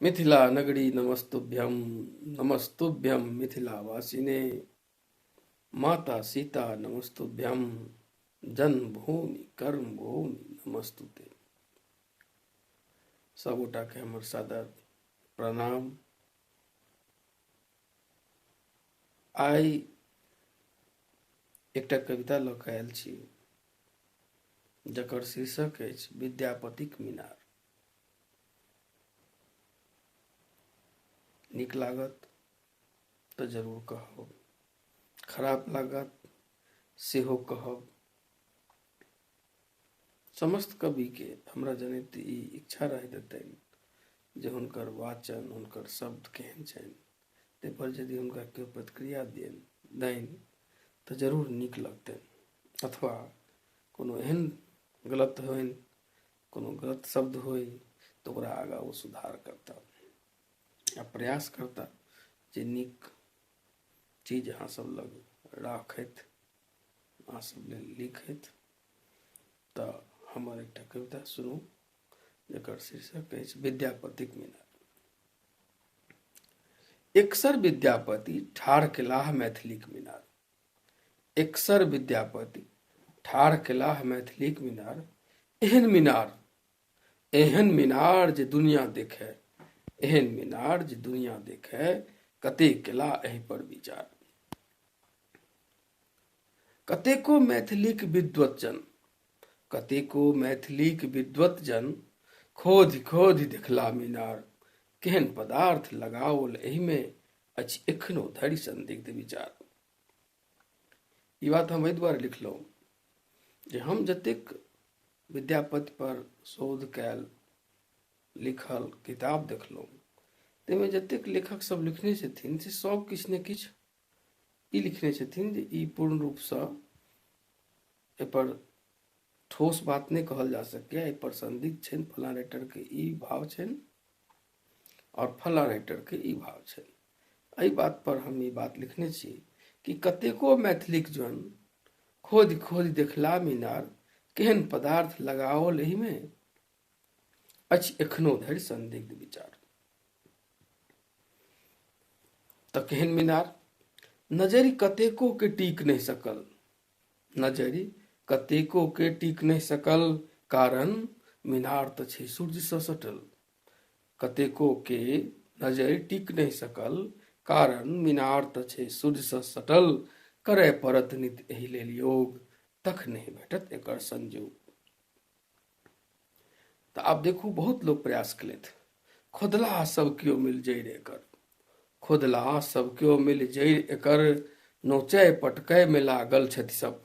मिथिला नगरी नमस्तुभ्यं नमस्तुभ्यं मिथिलावासिने माता सीता नमस्तुभ्यं जन्मभूमि कर्मभूमि नमस्तुते। सबगोटा के हमर सादर प्रणाम। आई एकटा कविता लऽ कऽ आयल छी जकर शीर्षक अछि विद्यापतिक मीनार। नीक लागत तऽ जरूर कहब, खराब लागत सेहो कहब। समस्त कवि के हमरा जनैत ई इच्छा रहैत हेतनि जे हुनकर वाचन, हुनकर शब्द केहन छनि, ताहि पर यदि हुनका केओ प्रतिक्रिया दैन तऽ जरूर नीक लगतनि, अथवा कोनो एहन गलत होइन, कोनो गलत शब्द होय तऽ ओकरा आगाँ ओ सुधार करता आ प्रयास करता जे नीक चीज अहाँ सब लग राखैत, अहाँ सब लेल लिखैत। तऽ हमर एकटा कविता सुनू जकर शीर्षक अछि विद्यापतिक मीनार। एकसर विद्यापति ठाढ़ केलाह मैथिलीक मीनार। एकसर विद्यापति ठाढ़ केलाह मैथिलीक मीनार। एहन मीनार जे दुनिया देखे, एहन मीनार जे दुनिया देखे, कते केला एहि पर विचार। कतेको मैथिलीक विद्वत जन खोधि खोधि देखला मीनार। केहन पदार्थ लगाओल एहि में अछि एखनो धरि संदिग्ध विचार। ई बात हम एहि दुआरे लिखलहुँ जे हम जतेक विद्यापति पर शोध कैल, लिखल किताब देखलहुँ, ताहिमे जतेक लेखक सब लिखने छथिन से सब किछु ने किछु ई लिखने छथिन जे ई पूर्ण रूपसँ एहि पर ठोस बात नहीं कहल जा सके, एहि पर संदिग्ध छनि, फला राइटर के ई भाव छनि और फला राइटर के ई भाव छनि। एहि बात पर हम ई बात लिखने छी कि कतेको मैथिलीक जन खोधि खोधि देखला मीनार। केहन पदार्थ लगाओल एहि में अछि एखनो धरि संदिग्ध विचार। तऽ केहन मीनार? नजरि कतेको के टीक नहीं सकल, नजरि कतेको के टीक नहीं सकल, कारण मीनार तऽ छै सूर्य सँ सटल। कतेको के नजरि टीक नहीं सकल, कारण मीनार तऽ छै सूर्य सँ सटल। करय पड़त नित एहि लेल योग, तख नहीं भेटत एकर संजोग। तऽ आब देखू बहुत लोग प्रयास केलथि, खोदला सब कियो मिल जड़ि एकर, खोदला सब कियो मिल जड़ि एकर, नोचय पटकय में लागल छथि सब।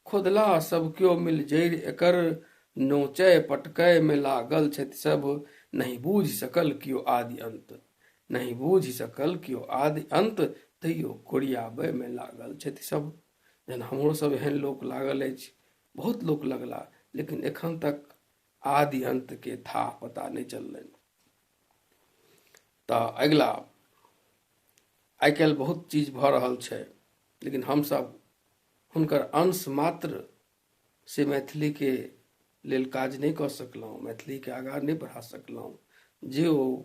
खोदला सब कियो मिल जड़ि एकर, नोचय पटकय में लागल छथि सब। नहीं बूझि सकल कियो आदि अंत, नहीं बूझि सकल कियो आदि अंत, तैयो कोरियाबय में लागल छथि सब। जहन हमरो सब एहन लोक लागल अछि, बहुत लोक लगला, लेकिन एखन तक आदि अंत के था पता नहीं चललनि। तऽ अगिला आइ काल्हि बहुत चीज भऽ रहल छै, लेकिन हम सब हुनकर अंश मात्र से मैथिली के लेल काज नहीं कऽ सकलहुँ, मैथिली के आगाँ नहीं बढ़ा सकलहुँ जे ओ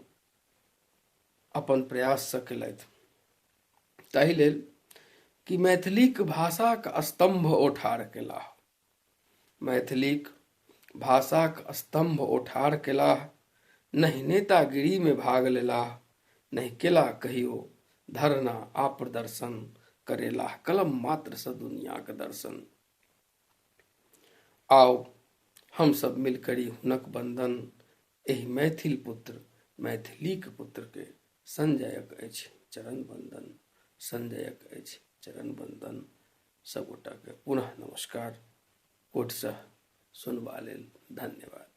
अपन प्रयास सँ केलथि। ताहि लेल कि मैथिलीक भाषाक स्तंभ ओ ठाढ़ केलाह, मैथिलीक भाषाक स्तंभ ओ ठाढ़ केलाह। नहीं नेतागिरी में भाग लेलाह, नहीं केला कहियो धरना आ प्रदर्शन, करेलाह कलम मात्र सँ दुनिया के दर्शन। आओ हम सब मिल करी हुनक बंदन, एहि मैथिल पुत्र मैथिलीक पुत्र के संजयक अछि चरण बंदन, संजयक अछि चरण बंदन। सब गोटा के पुनः नमस्कार। कोटि सँ सुनबा लेल धन्यवाद।